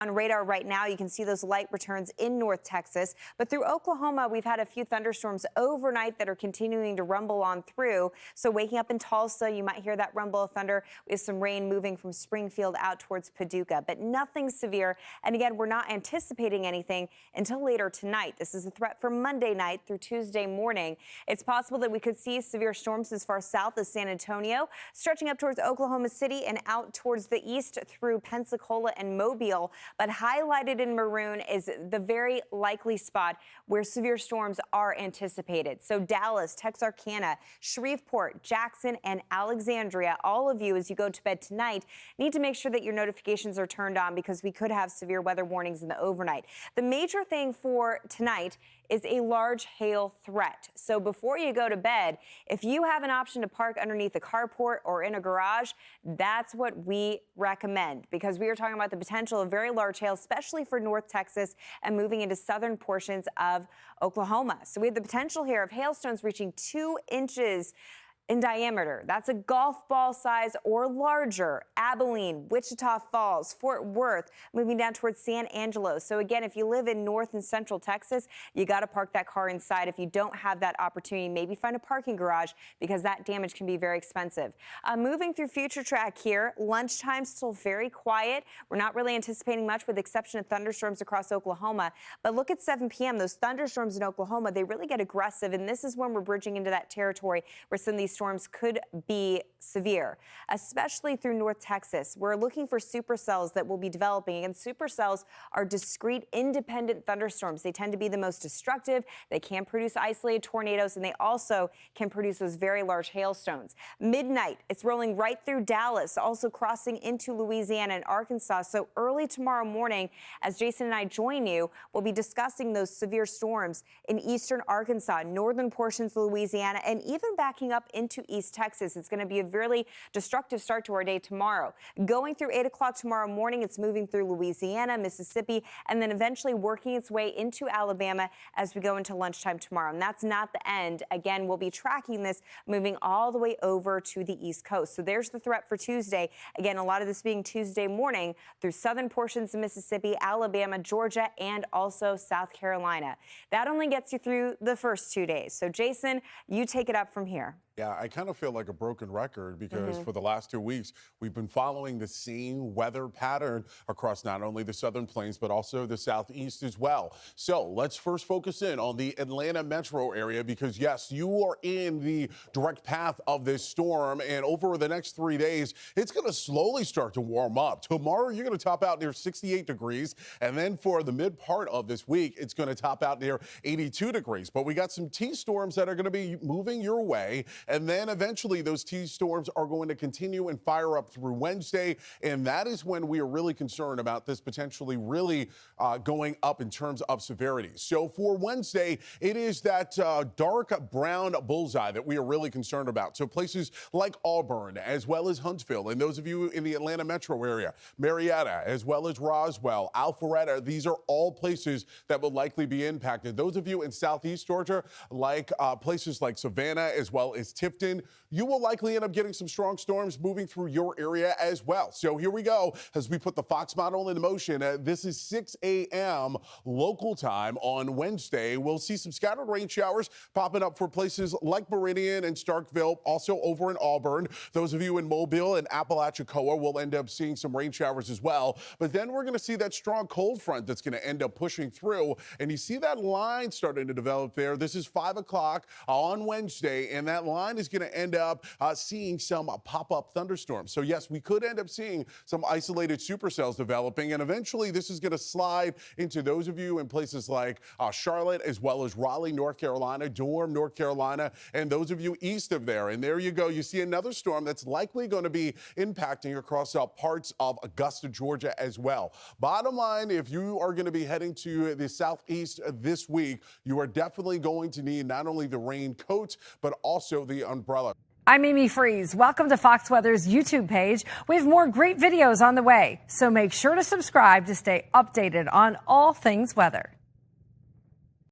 On radar right now, you can see those light returns in North Texas, but through Oklahoma, we've had a few thunderstorms overnight that are continuing to rumble on through. So waking up in Tulsa, you might hear that rumble of thunder with some rain moving from Springfield out towards Paducah, but nothing severe. And again, we're not anticipating anything until later tonight. This is a threat for Monday night through Tuesday morning. It's possible that we could see severe storms as far south as San Antonio, stretching up towards Oklahoma City and out towards the east through Pensacola and Mobile. But highlighted in maroon is the very likely spot where severe storms are anticipated. So Dallas, Texarkana, Shreveport, Jackson, and Alexandria, all of you, as you go to bed tonight, need to make sure that your notifications are turned on because we could have severe weather warnings in the overnight. The major thing for tonight is a large hail threat. So before you go to bed, if you have an option to park underneath a carport or in a garage, that's what we recommend, because we are talking about the potential of very large hail, especially for North Texas and moving into southern portions of Oklahoma. So we have the potential here of hailstones reaching 2 inches in diameter. That's a golf ball size or larger. Abilene, Wichita Falls, Fort Worth, moving down towards San Angelo. So again, if you live in North and Central Texas, you got to park that car inside. If you don't have that opportunity, maybe find a parking garage, because that damage can be very expensive. Moving through FUTURETRACK here, lunchtime still very quiet. We're not really anticipating much with the exception of thunderstorms across Oklahoma. But look at 7 p.m. Those thunderstorms in Oklahoma, they really get aggressive. And this is when we're bridging into that territory where some of these storms could be severe, especially through North Texas. We're looking for supercells that will be developing, and supercells are discrete, independent thunderstorms. They tend to be the most destructive. They can produce isolated tornadoes, and they also can produce those very large hailstones. Midnight, it's rolling right through Dallas, also crossing into Louisiana and Arkansas. So early tomorrow morning, as Jason and I join you, we'll be discussing those severe storms in eastern Arkansas, northern portions of Louisiana, and even backing up into East Texas. It's going to be a really destructive start to our day tomorrow. Going through 8 o'clock tomorrow morning, it's moving through Louisiana, Mississippi, and then eventually working its way into Alabama as we go into lunchtime tomorrow. And that's not the end. Again, we'll be tracking this moving all the way over to the East Coast. So there's the threat for Tuesday. Again, a lot of this being Tuesday morning through southern portions of Mississippi, Alabama, Georgia, and also South Carolina. That only gets you through the first 2 days. So Jason, you take it up from here. Yeah, I kind of feel like a broken record because for the last 2 weeks, we've been following the same weather pattern across not only the southern plains, but also the southeast as well. So let's first focus in on the Atlanta metro area, because yes, you are in the direct path of this storm. And over the next 3 days, it's going to slowly start to warm up. Tomorrow, you're going to top out near 68 degrees. And then for the mid part of this week, it's going to top out near 82 degrees. But we got some T-storms that are going to be moving your way. And then eventually those T-storms are going to continue and fire up through Wednesday. And that is when we are really concerned about this potentially really going up in terms of severity. So for Wednesday, it is that dark brown bullseye that we are really concerned about. So places like Auburn, as well as Huntsville, and those of you in the Atlanta metro area, Marietta, as well as Roswell, Alpharetta, these are all places that will likely be impacted. Those of you in southeast Georgia, like places like Savannah, as well as Tifton, you will likely end up getting some strong storms moving through your area as well. So here we go as we put the Fox model into motion. This is 6 a.m. local time on Wednesday. We'll see some scattered rain showers popping up for places like Meridian and Starkville, also over in Auburn. Those of you in Mobile and Apalachicola will end up seeing some rain showers as well. But then we're going to see that strong cold front that's going to end up pushing through. And you see that line starting to develop there. This is 5 o'clock on Wednesday, and that line is going to end up seeing some pop-up thunderstorms. So yes, we could end up seeing some isolated supercells developing, and eventually this is going to slide into those of you in places like Charlotte, as well as Raleigh, North Carolina, Durham, North Carolina, and those of you east of there. And there you go. You see another storm that's likely going to be impacting across parts of Augusta, Georgia as well. Bottom line, if you are going to be heading to the southeast this week, you are definitely going to need not only the raincoat, but also the umbrella. I'm Amy Freeze. Welcome to Fox Weather's YouTube page. We have more great videos on the way, so make sure to subscribe to stay updated on all things weather.